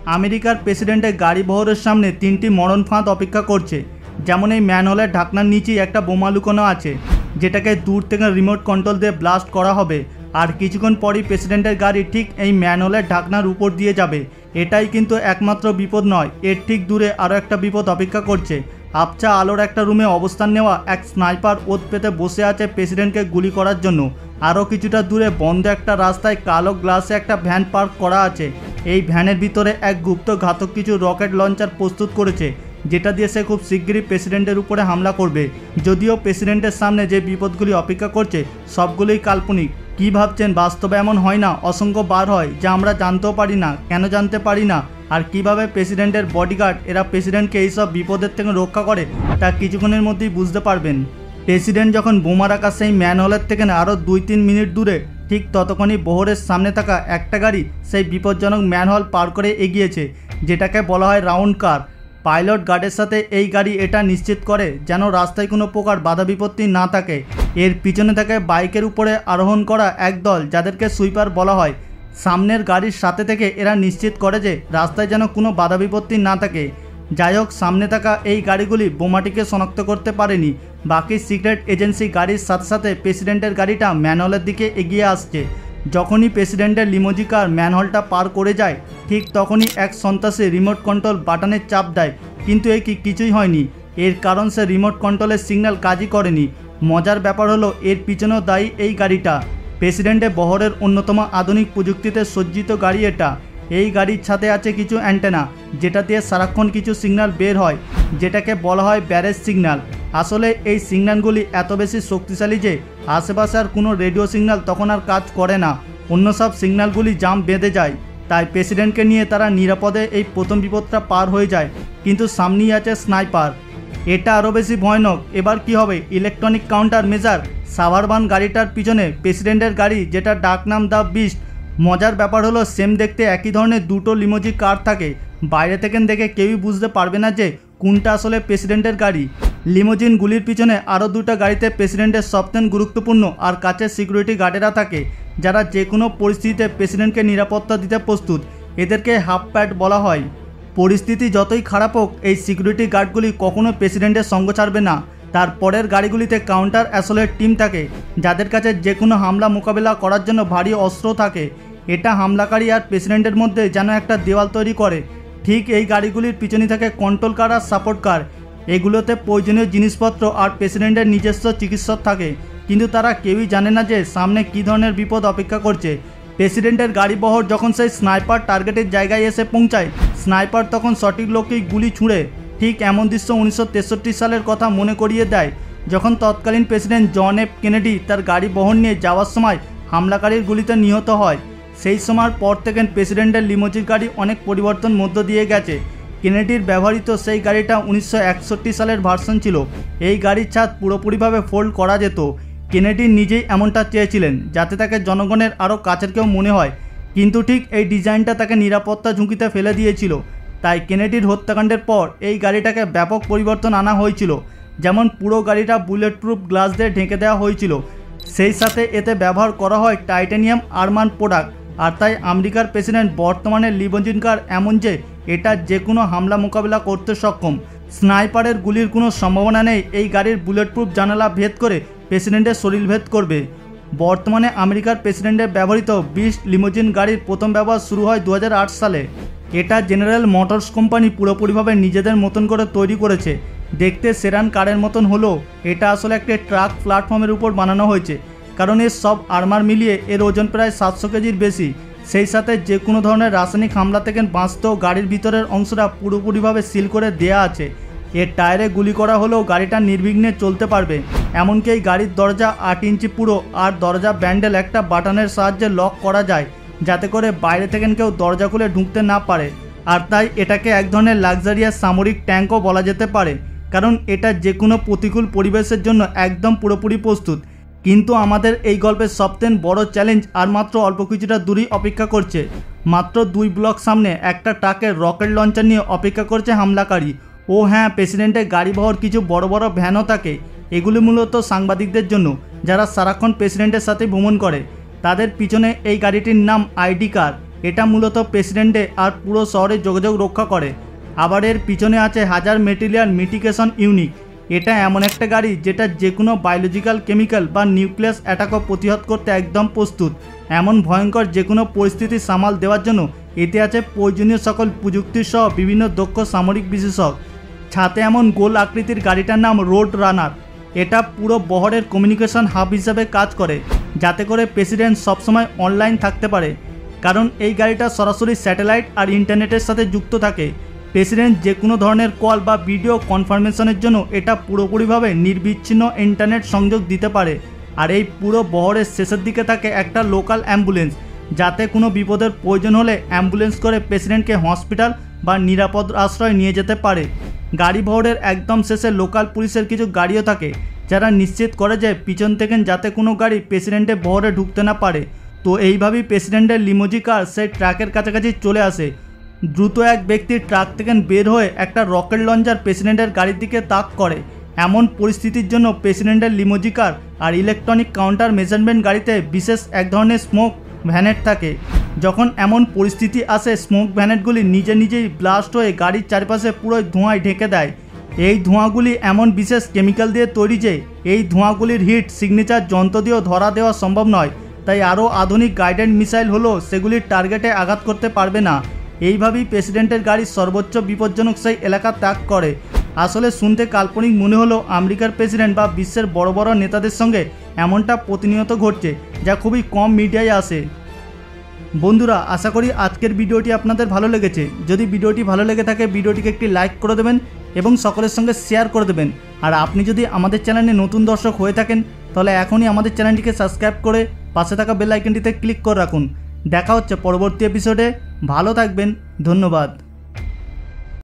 আমেরিকার প্রেসিডেন্টের গাড়ি বহরের সামনে তিনটি মরণ ফাঁদ অপেক্ষা করছে। যেমন এই ম্যানহোলের ঢাকনার নিচেই একটা বোমা লুকানো আছে, যেটাকে দূর থেকে রিমোট কন্ট্রোল দিয়ে ব্লাস্ট করা হবে। আর কিছুক্ষণ পরই প্রেসিডেন্টের গাড়ি ঠিক এই ম্যানহোলের ঢাকনার উপর দিয়ে যাবে। এটাই কিন্তু একমাত্র বিপদ নয়, এর ঠিক দূরে আরও একটা বিপদ অপেক্ষা করছে। আবছা আলোর একটা রুমে অবস্থান নেওয়া এক স্নাইপার ওত পেতে বসে আছে প্রেসিডেন্টকে গুলি করার জন্য। আরও কিছুটা দূরে বন্ধ একটা রাস্তায় কালো গ্লাসে একটা ভ্যান পার্ক করা আছে। এই ভ্যানের ভিতরে এক গুপ্ত ঘাতক কিছু রকেট লঞ্চার প্রস্তুত করেছে, যেটা দিয়ে সে খুব শিগগিরই প্রেসিডেন্টের উপরে হামলা করবে। যদিও প্রেসিডেন্টের সামনে যে বিপদগুলি অপেক্ষা করছে সবগুলোই কাল্পনিক। কি ভাবছেন, বাস্তবে এমন হয় না? অসংখ্য বার হয়, যা আমরা জানতেও পারি না। কেন জানতে পারি না আর কিভাবে প্রেসিডেন্টের বডিগার্ড এরা প্রেসিডেন্টকে এইসব বিপদের থেকে রক্ষা করে তা কিছুক্ষণের মধ্যেই বুঝতে পারবেন। প্রেসিডেন্ট যখন বোমা রাখা সেই ম্যানহোলের থেকে আরও 2-3 মিনিট দূরে, ঠিক ততক্ষণই বহরের সামনে থাকা একটা গাড়ি সেই বিপজ্জনক ম্যানহোল পার করে এগিয়েছে, যেটাকে বলা হয় রাউন্ড কার। পাইলট গার্ডের সাথে এই গাড়ি এটা নিশ্চিত করে যেন রাস্তায় কোনো প্রকার বাধা বিপত্তি না থাকে। এর পিছনে থাকে বাইকের উপরে আরোহণ করা একদল, যাদেরকে সুইপার বলা হয়। সামনের গাড়ির সাথে থেকে এরা নিশ্চিত করে যে রাস্তায় যেন কোনো বাধা বিপত্তি না থাকে। যাই হোক, সামনে থাকা এই গাড়িগুলি বোমাটিকে শনাক্ত করতে পারেনি। বাকি সিক্রেট এজেন্সি গাড়ির সাথে সাথে প্রেসিডেন্টের গাড়িটা ম্যানহোলের দিকে এগিয়ে আসছে। যখনই প্রেসিডেন্টের লিমোজি কার ম্যানহোলটা পার করে যায়, ঠিক তখনই এক সন্ত্রাসী রিমোট কন্ট্রোল বাটনের চাপ দেয়। কিন্তু এ কিছুই হয়নি। এর কারণ সে রিমোট কন্ট্রোলের সিগন্যাল কাজই করেনি। মজার ব্যাপার হলো এর পিছনেও দায়ী এই গাড়িটা। প্রেসিডেন্টের বহরের অন্যতম আধুনিক প্রযুক্তিতে সজ্জিত গাড়ি এটা। এই গাড়ির ছাদে আছে কিছু অ্যান্টেনা, যেটা দিয়ে সারাক্ষণ কিছু সিগন্যাল বের হয়, যেটাকে বলা হয় ব্যারেজ সিগন্যাল। আসলে এই সিগন্যালগুলি এত বেশি শক্তিশালী যে আশেপাশে আর কোনো রেডিও সিগন্যাল তখন আর কাজ করে না। অন্য সব সিগন্যালগুলি জাম বেঁধে যায়। তাই প্রেসিডেন্টকে নিয়ে তারা নিরাপদে এই প্রথম বিপদটা পার হয়ে যায়। কিন্তু সামনেই আছে স্নাইপার, এটা আরও বেশি ভয়ানক। এবার কি হবে? ইলেকট্রনিক কাউন্টার মেজার সাভারবান গাড়িটার পিছনে প্রেসিডেন্টের গাড়ি, যেটা ডাকনাম দ্য বিস্ট। মজার ব্যাপার হলো সেম দেখতে একই ধরনের দুটো লিমোজি কার থাকে। বাইরে থেকে দেখে কেউই বুঝতে পারবে না যে কোনটা আসলে প্রেসিডেন্টের গাড়ি। লিমোজিনগুলির পিছনে আরও দুটো গাড়িতে প্রেসিডেন্টের সবচেয়ে গুরুত্বপূর্ণ আর কাছের সিকিউরিটি গার্ডেরা থাকে, যারা যে কোনো পরিস্থিতিতে প্রেসিডেন্টকে নিরাপত্তা দিতে প্রস্তুত। এদেরকে হাফ প্যাড বলা হয়। পরিস্থিতি যতই খারাপ হোক, এই সিকিউরিটি গার্ডগুলি কখনো প্রেসিডেন্টের সঙ্গ ছাড়বে না। তারপরের গাড়িগুলিতে কাউন্টার অ্যাসলেট টিম থাকে, যাদের কাছে যে কোনো হামলা মোকাবেলা করার জন্য ভারী অস্ত্র থাকে। এটা হামলাকারী আর প্রেসিডেন্টের মধ্যে যেন একটা দেওয়াল তৈরি করে। ঠিক এই গাড়িগুলির পিছনে থাকে কন্ট্রোল কার আর সাপোর্ট কার। এগুলোতে প্রয়োজনীয় জিনিসপত্র আর প্রেসিডেন্টের নিজস্ব চিকিৎসক থাকে। কিন্তু তারা কেউই জানে না যে সামনে কী ধরনের বিপদ অপেক্ষা করছে। প্রেসিডেন্টের গাড়ি বহর যখন সেই স্নাইপার টার্গেটের জায়গায় এসে পৌঁছায়, স্নাইপার তখন সঠিক লোককেই গুলি ছুঁড়ে। ঠিক এমন দৃশ্য 1963 সালের কথা মনে করিয়ে দেয়, যখন তৎকালীন প্রেসিডেন্ট জন এফ কেনেডি তার গাড়ি বহর নিয়ে যাওয়ার সময় হামলাকারীর গুলিতে নিহত হয়। সেই সময়ের পর থেকে প্রেসিডেন্টের লিমোজিন গাড়ি অনেক পরিবর্তন মধ্য দিয়ে গেছে। কেনেডির ব্যবহৃত সেই গাড়িটা 1961 সালের ভার্সন ছিল। এই গাড়ির ছাদ পুরোপুরিভাবে ফোল্ড করা যেত। কেনেডি নিজেই এমনটা চেয়েছিলেন, যাতে তাকে জনগণের আরও কাছের কেউ মনে হয়। কিন্তু ঠিক এই ডিজাইনটা তাকে নিরাপত্তা ঝুঁকিতে ফেলে দিয়েছিল। তাই কেনেডির হত্যাকাণ্ডের পর এই গাড়িটাকে ব্যাপক পরিবর্তন আনা হয়েছিল। যেমন পুরো গাড়িটা বুলেট প্রুফ গ্লাস দিয়ে ঢেকে দেওয়া হয়েছিল, সেই সাথে এতে ব্যবহার করা হয় টাইটানিয়াম আর্মান প্রোডাক্ট। আর তাই আমেরিকার প্রেসিডেন্ট বর্তমানে লিমোজিন কার এমন যে এটা যে কোনো হামলা মোকাবিলা করতে সক্ষম। স্নাইপারের গুলির কোনো সম্ভাবনা নেই এই গাড়ির বুলেট প্রুফ জানালা ভেদ করে প্রেসিডেন্টের শরীর ভেদ করবে। বর্তমানে আমেরিকার প্রেসিডেন্টের ব্যবহৃত বিস্ট লিমোজিন গাড়ির প্রথম ব্যবহার শুরু হয় 2008 সালে। এটা জেনারেল মোটরস কোম্পানি পুরোপুরিভাবে নিজেদের মতন করে তৈরি করেছে। দেখতে সেরান কারের মতন হলেও এটা আসলে একটা ট্রাক প্ল্যাটফর্মের উপর বানানো হয়েছে, কারণ এর সব আর্মার মিলিয়ে এর ওজন প্রায় 700 কেজির বেশি। সেই সাথে যে কোনো ধরনের রাসায়নিক হামলা থেকে বাঁচতেও গাড়ির ভিতরের অংশটা পুরোপুরিভাবে সিল করে দেয়া আছে। এর টায়ারে গুলি করা হলেও গাড়িটা নির্বিঘ্নে চলতে পারবে। এমনকি এই গাড়ির দরজা 8 ইঞ্চি পুরো, আর দরজা ব্যান্ডেল একটা বাটনের সাহায্যে লক করা যায়, যাতে করে বাইরে থেকে কেউ দরজা খুলে ঢুকতে না পারে। আর তাই এটাকে এক ধরনের লাক্সারিয়াস সামরিক ট্যাঙ্কও বলা যেতে পারে, কারণ এটা যে কোনো প্রতিকূল পরিবেশের জন্য একদম পুরোপুরি প্রস্তুত। কিন্তু আমাদের এই গল্পের সবথেকে বড় চ্যালেঞ্জ আর মাত্র অল্প কিছুটা দূরেই অপেক্ষা করছে। মাত্র 2 ব্লক সামনে একটা ট্রাকের রকেট লঞ্চার নিয়ে অপেক্ষা করছে হামলাকারী। ও হ্যাঁ, প্রেসিডেন্টের গাড়ি বহর কিছু বড় বড় ভ্যানও থাকে। এগুলি মূলত সাংবাদিকদের জন্য, যারা সারাক্ষণ প্রেসিডেন্টের সাথে ভ্রমণ করে। তাদের পিছনে এই গাড়িটির নাম আইডি কার। এটা মূলত প্রেসিডেন্টে আর পুরো শহরে যোগাযোগ রক্ষা করে। আবার এর পিছনে আছে হাজার মেটেরিয়াল মিটিগেশন ইউনিট। এটা এমন একটা গাড়ি যেটা যে কোনো বায়োলজিক্যাল, কেমিক্যাল বা নিউক্লিয়াস অ্যাটাকও প্রতিহত করতে একদম প্রস্তুত। এমন ভয়ঙ্কর যে কোনো পরিস্থিতি সামাল দেওয়ার জন্য এতে আছে প্রয়োজনীয় সকল প্রযুক্তি সহ বিভিন্ন দক্ষ সামরিক বিশেষজ্ঞ। ছাতে এমন গোল আকৃতির গাড়িটার নাম রোড রানার। এটা পুরো বহরের কমিউনিকেশন হাব হিসাবে কাজ করে, যাতে করে প্রেসিডেন্ট সবসময় অনলাইন থাকতে পারে, কারণ এই গাড়িটা সরাসরি স্যাটেলাইট আর ইন্টারনেটের সাথে যুক্ত থাকে। প্রেসিডেন্ট যে কোনো ধরনের কল বা ভিডিও কনফার্মেশনের জন্য এটা পুরোপুরিভাবে নির্বিচ্ছিন্ন ইন্টারনেট সংযোগ দিতে পারে। আর এই পুরো বহরের শেষের দিকে থাকে একটা লোকাল অ্যাম্বুলেন্স, যাতে কোনো বিপদের প্রয়োজন হলে অ্যাম্বুলেন্স করে প্রেসিডেন্টকে হসপিটাল বা নিরাপদ আশ্রয় নিয়ে যেতে পারে। গাড়ি বহরের একদম শেষে লোকাল পুলিশের কিছু গাড়িও থাকে, যারা নিশ্চিত করে যে পিছন থেকে যাতে কোনো গাড়ি প্রেসিডেন্টের বহরে ঢুকতে না পারে। তো এইভাবেই প্রেসিডেন্টের লিমোজি কার সেই ট্রাকের কাছাকাছি চলে আসে। দ্রুত এক ব্যক্তি ট্রাক থেকে বের হয়ে একটা রকেট লঞ্চার প্রেসিডেন্টের গাড়ির দিকে তাক করে। এমন পরিস্থিতির জন্য প্রেসিডেন্টের লিমোজি কার আর ইলেকট্রনিক কাউন্টার মেজারমেন্ট গাড়িতে বিশেষ এক ধরনের স্মোক ভ্যানেট থাকে। যখন এমন পরিস্থিতি আসে, স্মোক ভ্যানেটগুলি নিজেই ব্লাস্ট হয়ে গাড়ির চারপাশে পুরো ধোঁয়ায় ঢেকে দেয়। এই ধোঁয়াগুলি এমন বিশেষ কেমিক্যাল দিয়ে তৈরি যে এই ধোঁয়াগুলির হিট সিগনেচার যন্ত্র দিয়েও ধরা দেওয়া সম্ভব নয়। তাই আরও আধুনিক গাইডেড মিসাইল হলেও সেগুলির টার্গেটে আঘাত করতে পারবে না। এইভাবেই প্রেসিডেন্টের গাড়ি সর্বোচ্চ বিপজ্জনক সেই এলাকা ত্যাগ করে। আসলে শুনতে কাল্পনিক মনে হলেও আমেরিকার প্রেসিডেন্ট বা বিশ্বের বড় বড় নেতাদের সঙ্গে এমনটা প্রতিনিয়ত ঘটছে, যা খুবই কম মিডিয়ায় আসে। বন্ধুরা, আশা করি আজকের ভিডিওটি আপনাদের ভালো লেগেছে। যদি ভিডিওটি ভালো লেগে থাকে ভিডিওটিকে একটি লাইক করে দেবেন এবং সকলের সঙ্গে শেয়ার করে দেবেন। আর আপনি যদি আমাদের চ্যানেলে নতুন দর্শক হয়ে থাকেন তাহলে এখনই আমাদের চ্যানেলটিকে সাবস্ক্রাইব করে পাশে থাকা বেল আইকনটিতে ক্লিক করে রাখুন। দেখা হচ্ছে পরবর্তী এপিসোডে। ভালো থাকবেন, ধন্যবাদ।